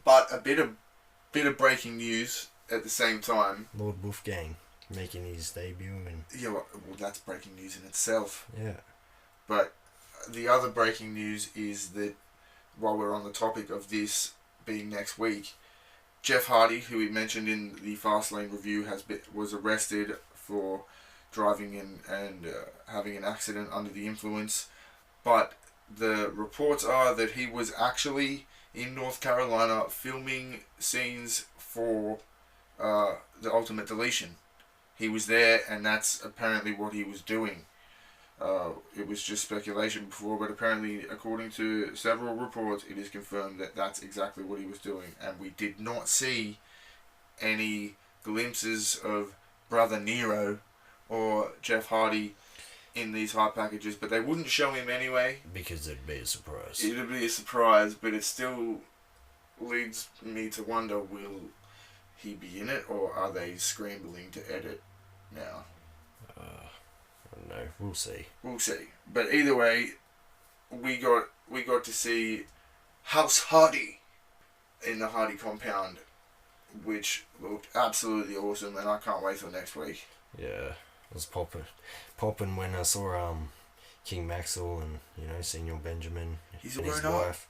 Speaker 3: But a bit of breaking news at the same time.
Speaker 4: Lord Wolfgang making his debut and
Speaker 3: Yeah, well, that's breaking news in itself.
Speaker 4: yeah.
Speaker 3: But the other breaking news is that while we're on the topic of this being next week, Jeff Hardy, who we mentioned in the Fastlane review, was arrested for driving and having an accident under the influence. But the reports are that he was actually in North Carolina filming scenes for the Ultimate Deletion. He was there, and that's apparently what he was doing. It was just speculation before, but apparently, according to several reports, it is confirmed that that's exactly what he was doing. And we did not see any glimpses of Brother Nero or Jeff Hardy in these hype packages, but they wouldn't show him anyway.
Speaker 4: Because it'd be a surprise.
Speaker 3: It'd be a surprise, but it still leads me to wonder, will he be in it, or are they scrambling to edit now?
Speaker 4: I don't know. We'll see.
Speaker 3: We'll see. But either way, we got to see House Hardy in the Hardy compound, which looked absolutely awesome, and I can't wait till next week.
Speaker 4: Yeah. It was popping when I saw King Maxwell and Senor Benjamin
Speaker 3: He's
Speaker 4: and
Speaker 3: a
Speaker 4: his
Speaker 3: grown-up.
Speaker 4: wife.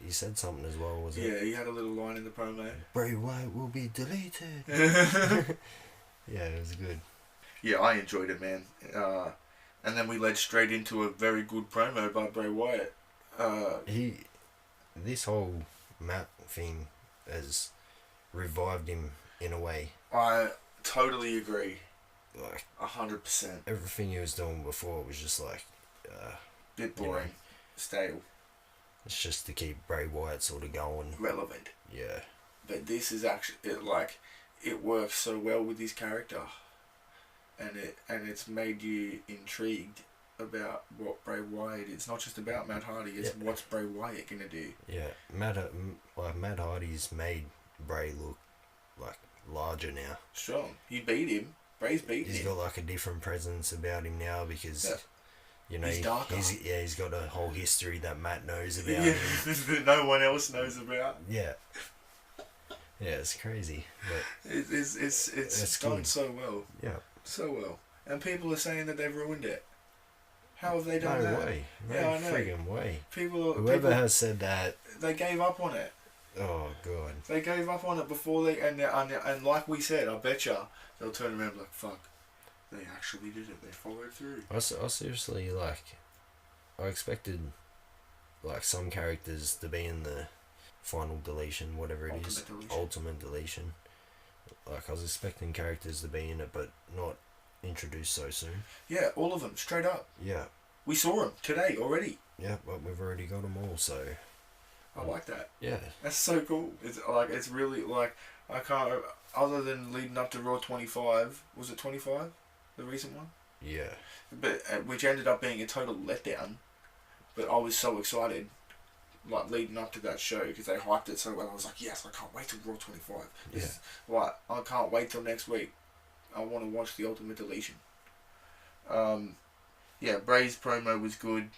Speaker 4: He said something as well, was it?
Speaker 3: Yeah, he had a little line in the promo.
Speaker 4: Bray Wyatt will be deleted. Yeah, it was good.
Speaker 3: Yeah, I enjoyed it, man. And then we led straight into a very good promo by Bray Wyatt.
Speaker 4: This whole Matt thing has revived him in a way.
Speaker 3: I totally agree.
Speaker 4: Like
Speaker 3: 100%.
Speaker 4: everything he was doing before was just like,
Speaker 3: Bit boring. Stale.
Speaker 4: it's just to keep Bray Wyatt sort of going.
Speaker 3: Relevant.
Speaker 4: Yeah.
Speaker 3: But this is actually it works so well with his character, and it's made you intrigued about what Bray Wyatt. It's not just about Matt Hardy. It's what's Bray Wyatt gonna do.
Speaker 4: Yeah, Matt Hardy's made Bray look like larger now.
Speaker 3: Strong. He beat him. Bray's beat
Speaker 4: He's
Speaker 3: him.
Speaker 4: got like a different presence about him now because
Speaker 3: He's darker.
Speaker 4: he's got a whole history that Matt knows about.
Speaker 3: Yeah,
Speaker 4: him.
Speaker 3: that no one else knows about.
Speaker 4: Yeah. Yeah, it's crazy, but
Speaker 3: It's done
Speaker 4: good.
Speaker 3: so well.
Speaker 4: Yeah.
Speaker 3: So well. And people are saying that they've ruined it. How have they done
Speaker 4: No
Speaker 3: that?
Speaker 4: way. No
Speaker 3: Yeah, I know.
Speaker 4: friggin' way.
Speaker 3: people,
Speaker 4: Whoever has said that,
Speaker 3: they gave up on it.
Speaker 4: oh god.
Speaker 3: They gave up on it before and like we said, I betcha they'll turn around and be like, fuck, they actually did it. They followed through.
Speaker 4: I seriously, I expected, some characters to be in the final deletion, whatever it is. Ultimate deletion. I was expecting characters to be in it, but not introduced so soon.
Speaker 3: Yeah, all of them, straight up.
Speaker 4: Yeah.
Speaker 3: We saw them today already.
Speaker 4: Yeah, but we've already got them all, so...
Speaker 3: I like that.
Speaker 4: Yeah.
Speaker 3: That's so cool. It's really, I can't, other than leading up to Raw 25, was it 25? The recent one?
Speaker 4: Yeah.
Speaker 3: But which ended up being a total letdown. But I was so excited, leading up to that show, because they hyped it so well. I was like, yes, I can't wait till Raw 25.
Speaker 4: Yeah.
Speaker 3: I can't wait till next week. I want to watch the Ultimate Deletion. Yeah, Bray's promo was good.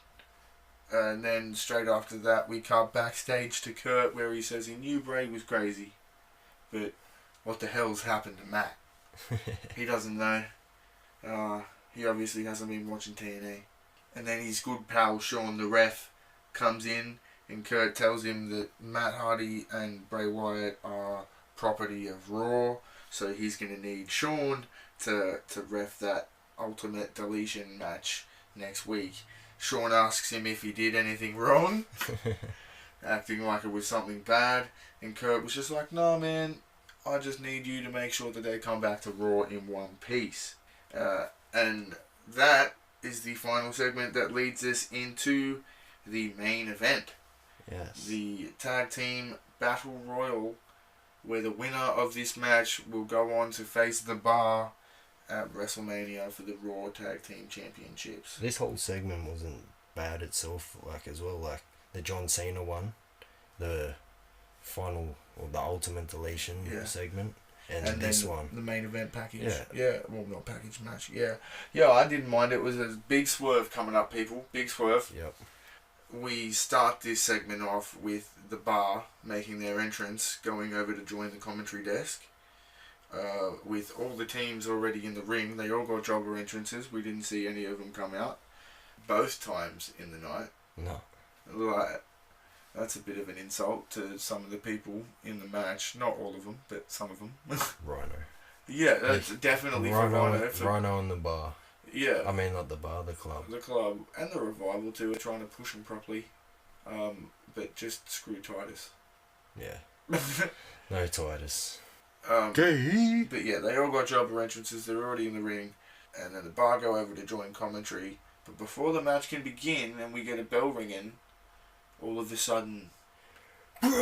Speaker 3: And then straight after that, we cut backstage to Kurt, where he says he knew Bray was crazy, but what the hell's happened to Matt? He doesn't know. He obviously hasn't been watching TNA. And then his good pal Sean, the ref, comes in, and Kurt tells him that Matt Hardy and Bray Wyatt are property of Raw, so he's going to need Sean to ref that Ultimate Deletion match next week. Sean asks him if he did anything wrong, acting like it was something bad, and Kurt was just like, "No, man, I just need you to make sure that they come back to Raw in one piece." And that is the final segment that leads us into the main event.
Speaker 4: Yes.
Speaker 3: The tag team battle royal, where the winner of this match will go on to face the Bar at WrestleMania for the Raw Tag Team Championships.
Speaker 4: This whole segment wasn't bad itself, like, as well. Like, the John Cena one, the final, or the Ultimate Deletion segment, and this
Speaker 3: then
Speaker 4: one.
Speaker 3: The main event package.
Speaker 4: Yeah.
Speaker 3: Yeah, well, not package match. Yeah. Yeah, I didn't mind. It was a big swerve coming up, people. Big swerve.
Speaker 4: Yep.
Speaker 3: We start this segment off with the Bar making their entrance, going over to join the commentary desk. With all the teams already in the ring, they all got jobber entrances. We didn't see any of them come out both times in the night.
Speaker 4: No.
Speaker 3: Like, that's a bit of an insult to some of the people in the match. Not all of them, but some of them.
Speaker 4: Rhino.
Speaker 3: Yeah, that's definitely for Rhino.
Speaker 4: Rhino and the Bar.
Speaker 3: Yeah.
Speaker 4: I mean, not the Bar, the club.
Speaker 3: The club and the Revival too are trying to push him properly. But just screw Titus.
Speaker 4: Yeah. No Titus.
Speaker 3: But yeah, they all got jobber entrances. They're already in the ring. And then the Bar go over to join commentary. But before the match can begin and we get a bell ringing, all of a sudden...
Speaker 4: Braun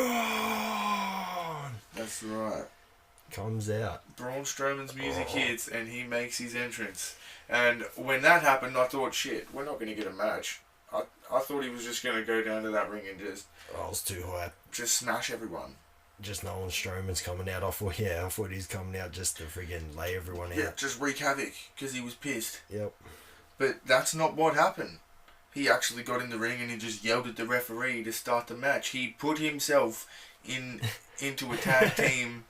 Speaker 3: That's right.
Speaker 4: comes out.
Speaker 3: Braun Strowman's music hits and he makes his entrance. And when that happened, I thought, shit, we're not going to get a match. I thought he was just going to go down to that ring and just...
Speaker 4: I was too hyped.
Speaker 3: Just smash everyone.
Speaker 4: Just knowing Strowman's coming out. I thought he's coming out just to friggin' lay everyone
Speaker 3: Yeah,
Speaker 4: out.
Speaker 3: just wreak havoc because he was pissed.
Speaker 4: Yep.
Speaker 3: But that's not what happened. He actually got in the ring and he just yelled at the referee to start the match. He put himself into a tag team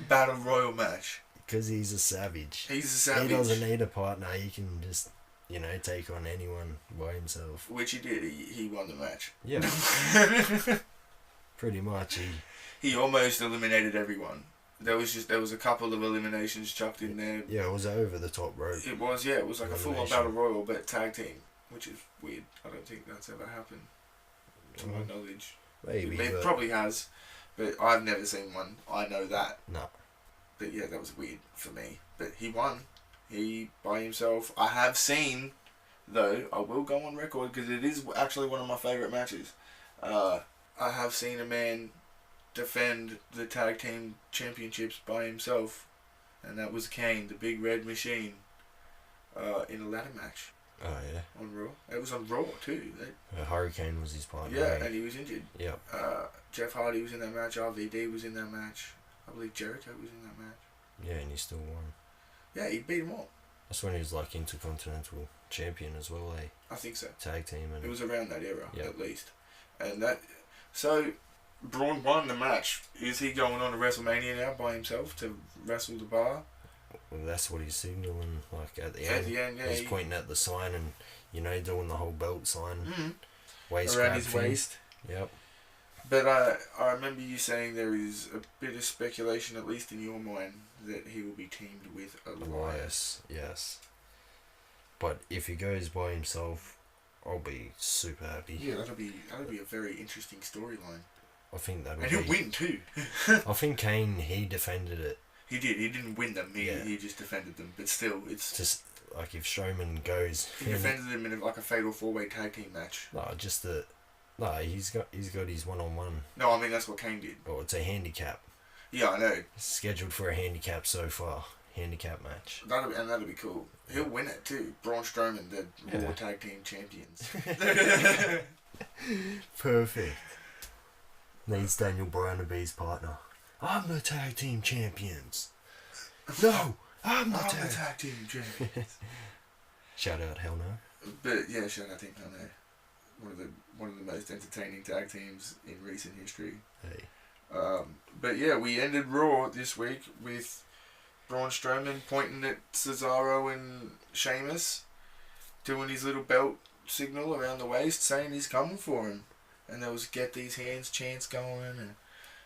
Speaker 3: battle royal match.
Speaker 4: Because he's a savage.
Speaker 3: He's a savage.
Speaker 4: He doesn't need a partner. He can just, take on anyone by himself.
Speaker 3: Which he did. He won the match.
Speaker 4: Yeah. Pretty much.
Speaker 3: He almost eliminated everyone. There was a couple of eliminations chucked in there.
Speaker 4: Yeah, it was over the top rope.
Speaker 3: It was like a full-on battle royal, but tag team, which is weird. I don't think that's ever happened, to my knowledge.
Speaker 4: Maybe.
Speaker 3: It probably has, but I've never seen one. I know that.
Speaker 4: No.
Speaker 3: But yeah, that was weird for me. But he won. He, by himself. I have seen, though, I will go on record, because it is actually one of my favourite matches. I have seen a man defend the tag team championships by himself, and that was Kane, the Big Red Machine, in a ladder match.
Speaker 4: Oh, yeah.
Speaker 3: On Raw. It was on Raw, too.
Speaker 4: Hurricane was his partner.
Speaker 3: Yeah, and he was injured.
Speaker 4: Yep.
Speaker 3: Jeff Hardy was in that match. RVD was in that match. I believe Jericho was in that match.
Speaker 4: Yeah, and he still won.
Speaker 3: Yeah, he beat them all.
Speaker 4: That's when he was like Intercontinental Champion as well, eh?
Speaker 3: I think so.
Speaker 4: Tag team. And
Speaker 3: it was around that era,
Speaker 4: yep.
Speaker 3: at least. And that... So, Braun won the match. Is he going on to WrestleMania now by himself to wrestle the Bar?
Speaker 4: Well, that's what he's signaling, like, at the end.
Speaker 3: At the end, yeah.
Speaker 4: He's pointing at the sign and, doing the whole belt sign.
Speaker 3: Mm-hmm.
Speaker 4: Waist
Speaker 3: around
Speaker 4: grab
Speaker 3: his
Speaker 4: thing.
Speaker 3: waist.
Speaker 4: Yep.
Speaker 3: But I remember you saying there is a bit of speculation, at least in your mind, that he will be teamed with Elias.
Speaker 4: Yes. But if he goes by himself, I'll be super happy.
Speaker 3: Yeah, that'll be a very interesting storyline.
Speaker 4: I think that'll
Speaker 3: and
Speaker 4: be...
Speaker 3: he'll win too.
Speaker 4: I think Kane, he defended it.
Speaker 3: He did. He didn't win them. He just defended them. But still, it's...
Speaker 4: Just, like, if Strowman goes...
Speaker 3: He defended them in a fatal 4-way tag team match.
Speaker 4: No, just the... No, he's got his one-on-one.
Speaker 3: No, I mean, that's what Kane did.
Speaker 4: Oh, it's a handicap.
Speaker 3: Yeah, I know.
Speaker 4: It's scheduled for a handicap so far. Handicap match.
Speaker 3: That'll be cool. He'll win it too. Braun Strowman, the Raw Tag Team Champions.
Speaker 4: Perfect. Needs Daniel Bryan to be his partner. I'm the Tag Team Champions. No, I'm the
Speaker 3: Tag Team Champions.
Speaker 4: Shout out Hell No.
Speaker 3: But yeah, shout out Team Hell No. One of the most entertaining tag teams in recent history.
Speaker 4: Hey.
Speaker 3: But yeah, we ended Raw this week with Braun Strowman pointing at Cesaro and Sheamus, doing his little belt signal around the waist, saying he's coming for him. And there was "Get These Hands" chants going, and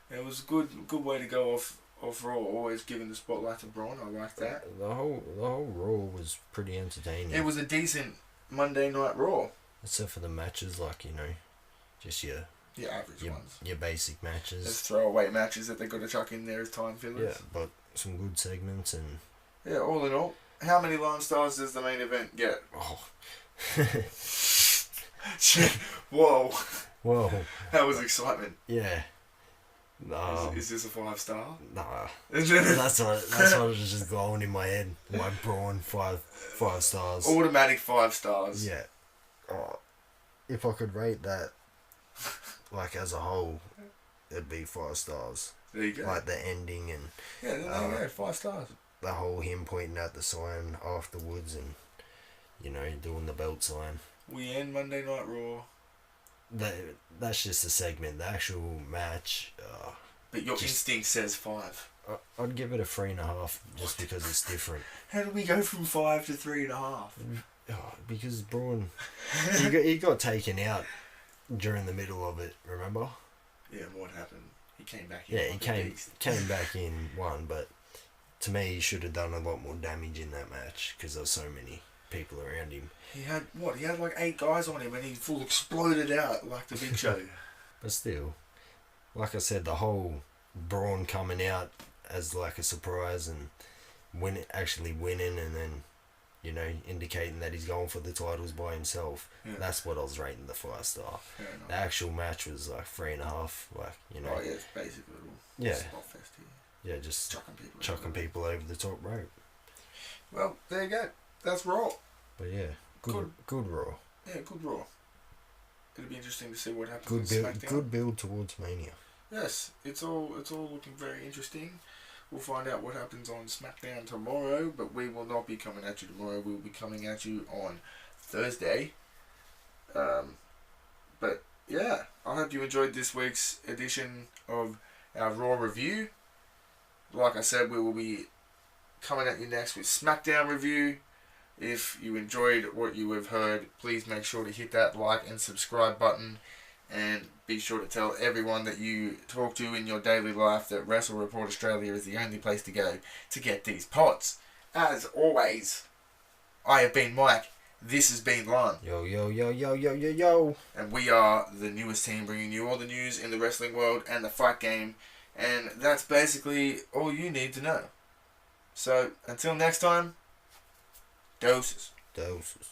Speaker 3: it was a good way to go off Raw. Always giving the spotlight to Braun. I like that.
Speaker 4: The whole Raw was pretty entertaining.
Speaker 3: It was a decent Monday Night Raw.
Speaker 4: Except for the matches, like, just your
Speaker 3: average ones.
Speaker 4: Your basic matches.
Speaker 3: There's throwaway matches that they got to chuck in there as time fillers.
Speaker 4: Yeah, but some good segments and...
Speaker 3: Yeah, all in all. How many Lone Stars does the main event get?
Speaker 4: Oh.
Speaker 3: Shit. Whoa.
Speaker 4: Whoa.
Speaker 3: That was excitement.
Speaker 4: Yeah.
Speaker 3: Is this a 5-star?
Speaker 4: Nah. That's what was just going in my head. My Braun, five stars.
Speaker 3: Automatic 5 stars.
Speaker 4: Yeah. Oh, if I could rate that, like as a whole, it'd be 5 stars.
Speaker 3: There you go.
Speaker 4: Like the ending and
Speaker 3: Yeah, there you go. 5 stars.
Speaker 4: the whole him pointing at the sign afterwards and, you know, doing the belt sign.
Speaker 3: We end Monday Night Raw.
Speaker 4: That's just a segment. The actual match.
Speaker 3: But your instinct says 5.
Speaker 4: I'd give it a 3.5 just because it's different.
Speaker 3: How did we go from 5 to 3.5?
Speaker 4: Oh, because Braun, he got taken out during the middle of it. Remember?
Speaker 3: Yeah. What happened? He came back in.
Speaker 4: Yeah, he
Speaker 3: like
Speaker 4: came back in one, but to me, he should have done a lot more damage in that match because there was so many people around him.
Speaker 3: He had what? He had like 8 guys on him, and he full exploded out like the Big Show.
Speaker 4: But still, like I said, the whole Braun coming out as like a surprise and actually winning, and then, you know, indicating that he's going for the titles by himself. Yeah. That's what I was rating the 5-star.
Speaker 3: Yeah, no.
Speaker 4: The actual match was like 3.5. Like, you know.
Speaker 3: Oh yeah, it's basically a
Speaker 4: yeah.
Speaker 3: spot fest here.
Speaker 4: Yeah, just
Speaker 3: chucking people
Speaker 4: over the top rope.
Speaker 3: Well, there you go. That's Raw.
Speaker 4: But yeah, good Raw.
Speaker 3: Yeah, good Raw. It'll be interesting to see what happens.
Speaker 4: Good build towards Mania.
Speaker 3: Yes, it's all looking very interesting. We'll find out what happens on SmackDown tomorrow, but we will not be coming at you tomorrow. We'll be coming at you on Thursday. But yeah, I hope you enjoyed this week's edition of our Raw review. Like I said, we will be coming at you next with SmackDown review. If you enjoyed what you have heard, please make sure to hit that like and subscribe button, and be sure to tell everyone that you talk to in your daily life that Wrestle Report Australia is the only place to go to get these pods. As always, I have been Mike. This has been Lon.
Speaker 4: Yo, yo, yo, yo, yo, yo, yo.
Speaker 3: And we are the newest team bringing you all the news in the wrestling world and the fight game. And that's basically all you need to know. So, until next time, doses.
Speaker 4: Doses.